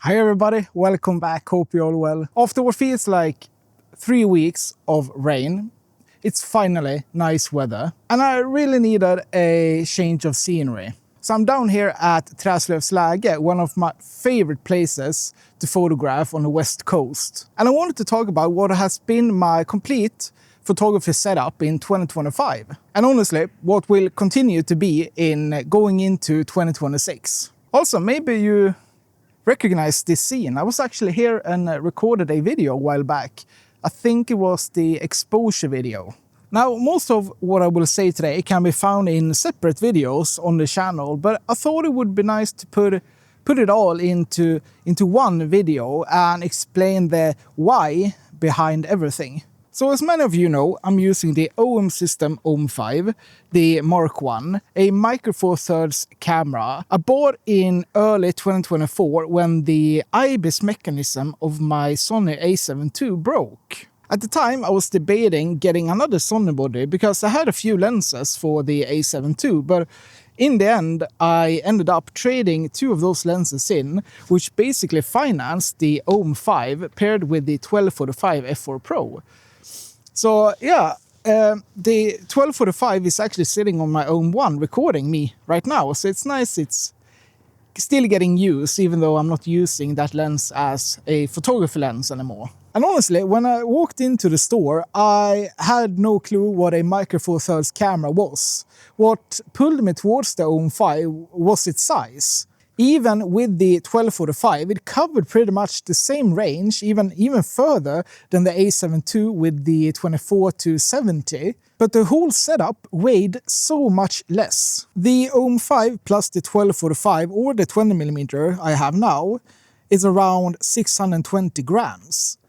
Hi everybody, welcome back, hope you're all well. After what feels like 3 weeks of rain, it's finally nice weather and I really needed a change of scenery. So I'm down here at Träslövsläge, one of my favorite places to photograph on the west coast. And I wanted to talk about what has been my complete photography setup in 2025. And honestly, what will continue to be in going into 2026. Also, maybe you recognize this scene. I was actually here and recorded a video a while back. I think it was the exposure video. Now, most of what I will say today can be found in separate videos on the channel, but I thought it would be nice to put it all into one video and explain the why behind everything. So as many of you know, I'm using the OM System OM5, the Mark 1, a Micro Four Thirds camera I bought in early 2024 when the IBIS mechanism of my Sony a7 II broke. At the time, I was debating getting another Sony body because I had a few lenses for the a7 II, but in the end, I ended up trading 2 of those lenses in, which basically financed the OM5 paired with the 1245 f4 Pro. So yeah, the 1245 is actually sitting on my OM1 recording me right now. So it's nice, it's still getting used even though I'm not using that lens as a photography lens anymore. And honestly, when I walked into the store, I had no clue what a Micro Four Thirds camera was. What pulled me towards the OM5 was its size. Even with the 1245, it covered pretty much the same range, even further than the a7 II with the 24-70. But the whole setup weighed so much less. The OM5 plus the 1245 or the 20mm I have now is around 620 grams.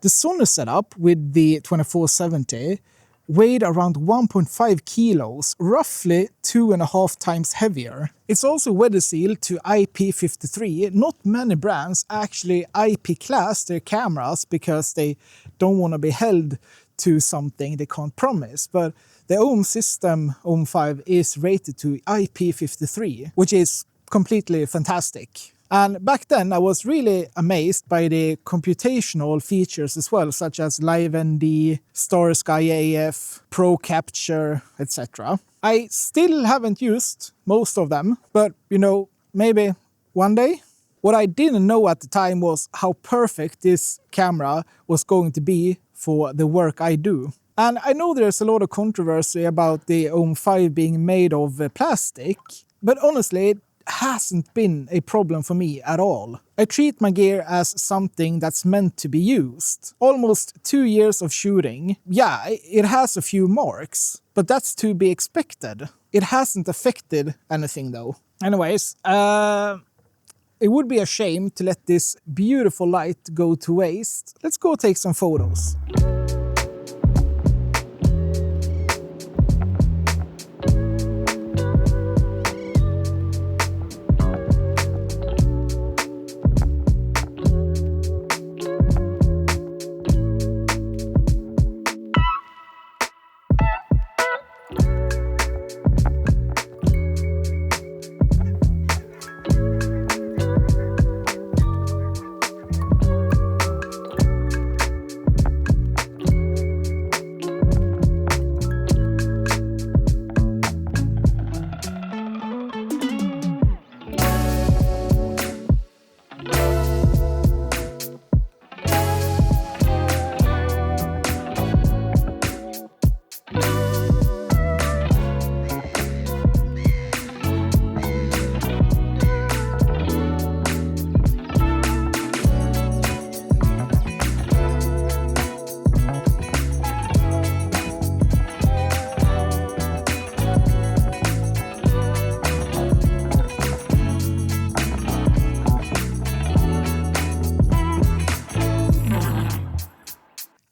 The Sony setup with the 24-70 weighed around 1.5 kilos, roughly 2.5 times heavier. It's also weather sealed to IP53. Not many brands actually IP class their cameras because they don't want to be held to something they can't promise. But the OM System OM5 is rated to IP53, which is completely fantastic. And back then I was really amazed by the computational features as well, such as LiveND, StarSky AF, Pro Capture, etc. I still haven't used most of them, but you know, maybe one day. What I didn't know at the time was how perfect this camera was going to be for the work I do. And I know there's a lot of controversy about the OM5 being made of plastic, but honestly, it hasn't been a problem for me at all. I treat my gear as something that's meant to be used. Almost 2 years of shooting. Yeah, it has a few marks, but that's to be expected. It hasn't affected anything though. Anyways, it would be a shame to let this beautiful light go to waste. Let's go take some photos.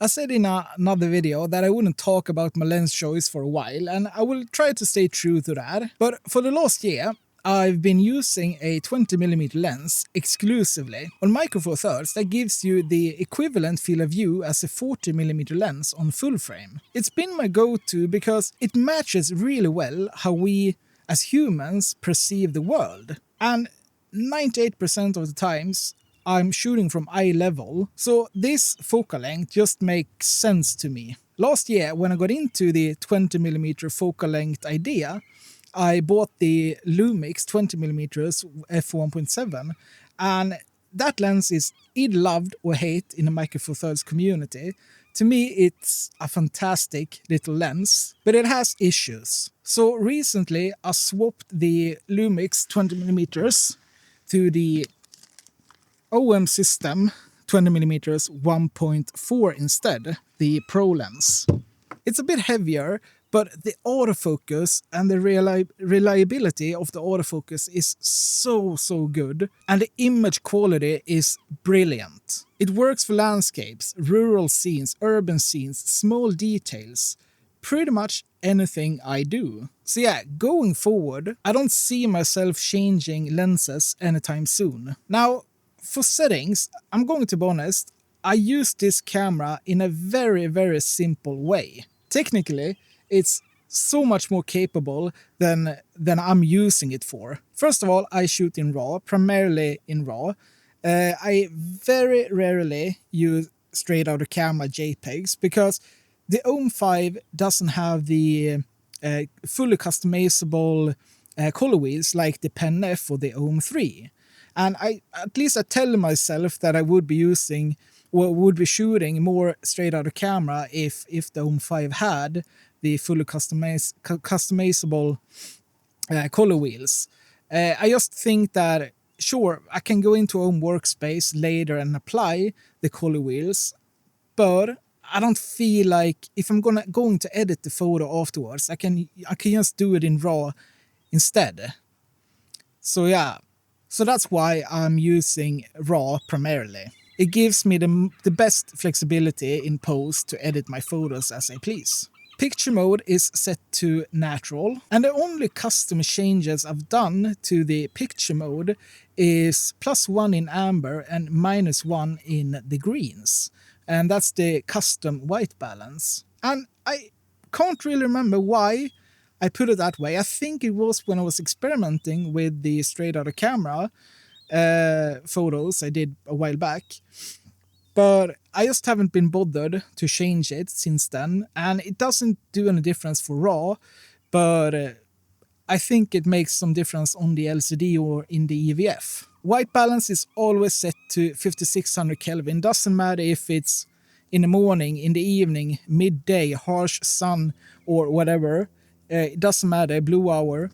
I said in another video that I wouldn't talk about my lens choice for a while, and I will try to stay true to that. But for the last year, I've been using a 20mm lens exclusively. On Micro Four Thirds, that gives you the equivalent field of view as a 40mm lens on full frame. It's been my go-to because it matches really well how we as humans perceive the world. And 98% of the times, I'm shooting from eye level, so this focal length just makes sense to me. Last year, when I got into the 20mm focal length idea, I bought the Lumix 20mm f1.7, and that lens is either loved or hate in the Micro Four Thirds community. To me, it's a fantastic little lens, but it has issues. So recently, I swapped the Lumix 20mm to the OM System 20mm 1.4 instead, the Pro lens. It's a bit heavier, but the autofocus and the reliability of the autofocus is so good, and the image quality is brilliant. It works for landscapes, rural scenes, urban scenes, small details, pretty much anything I do. So yeah, going forward, I don't see myself changing lenses anytime soon. Now, for settings, I'm going to be honest, I use this camera in a very simple way. Technically, it's so much more capable than I'm using it for. First of all, I shoot in RAW, primarily in RAW. I very rarely use straight out of camera JPEGs because the OM5 doesn't have the fully customizable color wheels like the Pen F or the OM3. And I tell myself that I would be using or would be shooting more straight out of camera if the OM5 had the fully customizable color wheels. I just think that, sure, I can go into OM Workspace later and apply the color wheels, but I don't feel like if I'm going to edit the photo afterwards, I can just do it in RAW instead. So yeah, so that's why I'm using RAW primarily. It gives me the best flexibility in post to edit my photos as I please. Picture mode is set to natural, and the only custom changes I've done to the picture mode is +1 in amber and -1 in the greens. And that's the custom white balance. And I can't really remember why I put it that way. I think it was when I was experimenting with the straight out of camera photos I did a while back. But I just haven't been bothered to change it since then, and it doesn't do any difference for RAW, but I think it makes some difference on the LCD or in the EVF. White balance is always set to 5600 Kelvin. Doesn't matter if it's in the morning, in the evening, midday, harsh sun, or whatever. It doesn't matter, blue hour.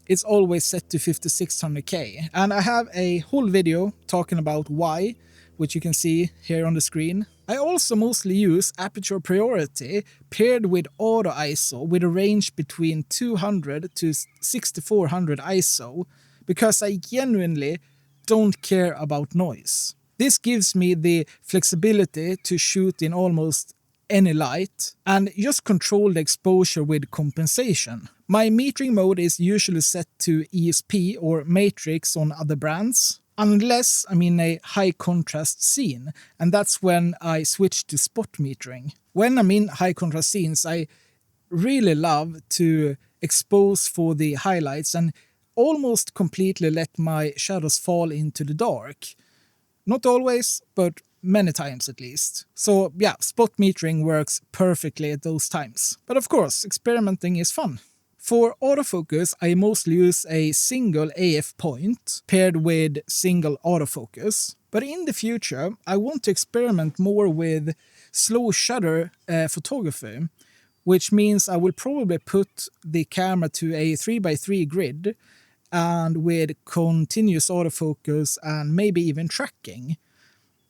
It's always set to 5600K. And I have a whole video talking about why, which you can see here on the screen. I also mostly use aperture priority paired with auto ISO with a range between 200 to 6400 ISO because I genuinely don't care about noise. This gives me the flexibility to shoot in almost any light and just control the exposure with compensation. My metering mode is usually set to ESP or matrix on other brands, unless I'm in a high contrast scene, and that's when I switch to spot metering. When I'm in high contrast scenes, I really love to expose for the highlights and almost completely let my shadows fall into the dark. Not always, but many times at least. So yeah, spot metering works perfectly at those times. But of course, experimenting is fun. For autofocus, I mostly use a single AF point paired with single autofocus. But in the future, I want to experiment more with slow shutter photography, which means I will probably put the camera to a 3x3 grid and with continuous autofocus and maybe even tracking.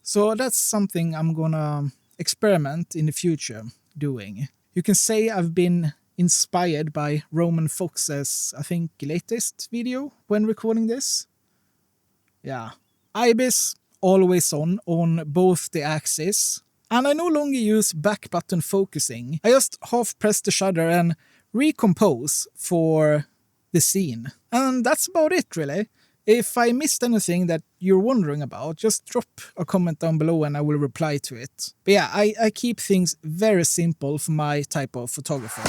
So that's something I'm gonna experiment in the future doing. You can say I've been inspired by Roman Fox's, I think, latest video when recording this. Yeah. IBIS always on both the axes. And I no longer use back button focusing. I just half press the shutter and recompose for the scene. And that's about it, really. If I missed anything that you're wondering about, just drop a comment down below and I will reply to it. But yeah, I keep things very simple for my type of photography.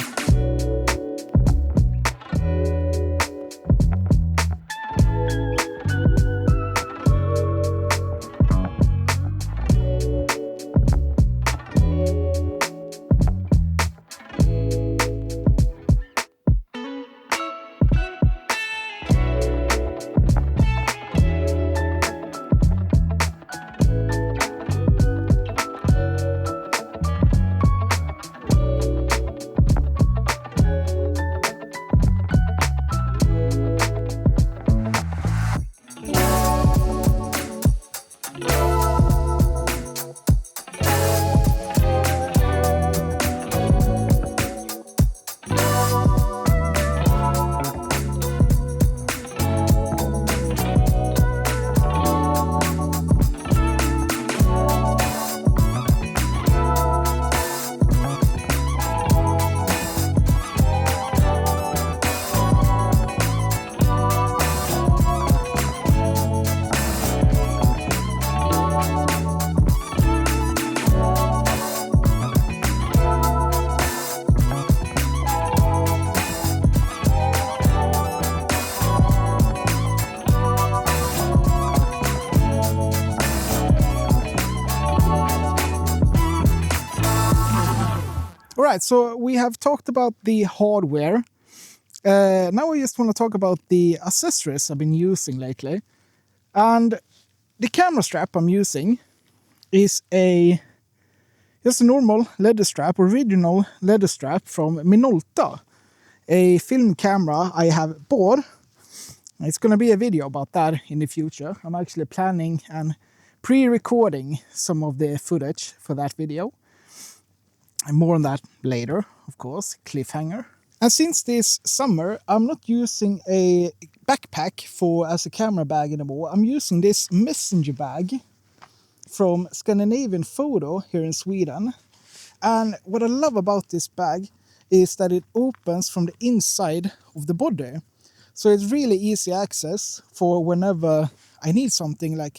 right, so we have talked about the hardware. Now I just want to talk about the accessories I've been using lately. And the camera strap I'm using is just a normal leather strap, original leather strap from Minolta, a film camera I have bought. It's going to be a video about that in the future. I'm actually planning and pre-recording some of the footage for that video. And more on that later, of course, cliffhanger. And since this summer, I'm not using a backpack as a camera bag anymore. I'm using this messenger bag from Scandinavian Photo here in Sweden. And what I love about this bag is that it opens from the inside of the body. So it's really easy access for whenever I need something like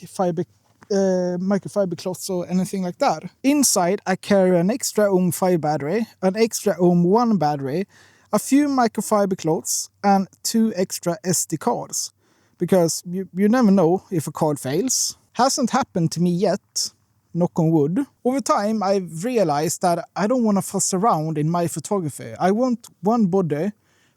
microfiber cloths or anything like that. Inside I carry an extra ohm 5 battery, an extra ohm 1 battery, a few microfiber cloths and 2 extra SD cards. Because you never know if a card fails. Hasn't happened to me yet, knock on wood. Over time I've realized that I don't want to fuss around in my photography. I want one body,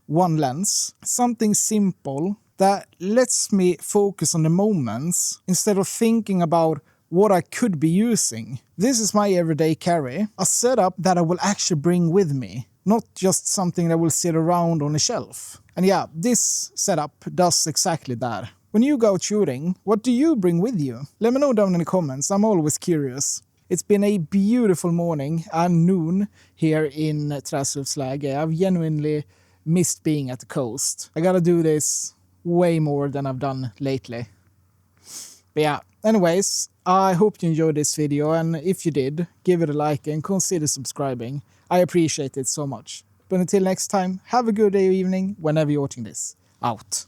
one lens, something simple that lets me focus on the moments instead of thinking about what I could be using. This is my everyday carry, a setup that I will actually bring with me, not just something that will sit around on a shelf. And yeah, this setup does exactly that. When you go out shooting, what do you bring with you? Let me know down in the comments, I'm always curious. It's been a beautiful morning and noon here in Träslövsläge. I've genuinely missed being at the coast. I gotta do this way more than I've done lately. But yeah, anyways, I hope you enjoyed this video, and if you did, give it a like and consider subscribing. I appreciate it so much. But until next time, have a good day or evening whenever you're watching this. Out.